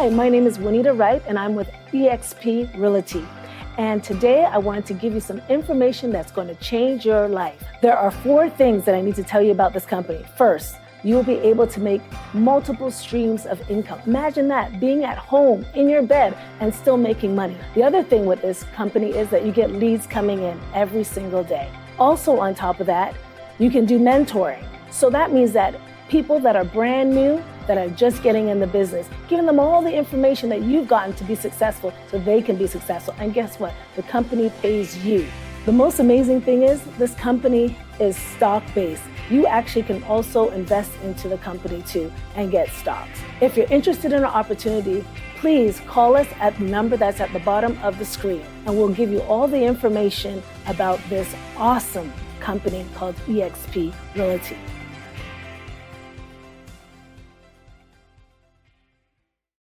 Hi, my name is Juanita Wright, and I'm with EXP Realty. And today I wanted to give you some information that's going to change your life. There are 4 things that I need to tell you about this company. First, you'll be able to make multiple streams of income. Imagine that, being at home in your bed and still making money. The other thing with this company is that you get leads coming in every single day. Also on top of that, you can do mentoring. So that means that people that are brand new, that are just getting in the business, giving them all the information that you've gotten to be successful so they can be successful. And guess what? The company pays you. The most amazing thing is this company is stock-based. You actually can also invest into the company too and get stocks. If you're interested in an opportunity, please call us at the number that's at the bottom of the screen, and we'll give you all the information about this awesome company called EXP Realty.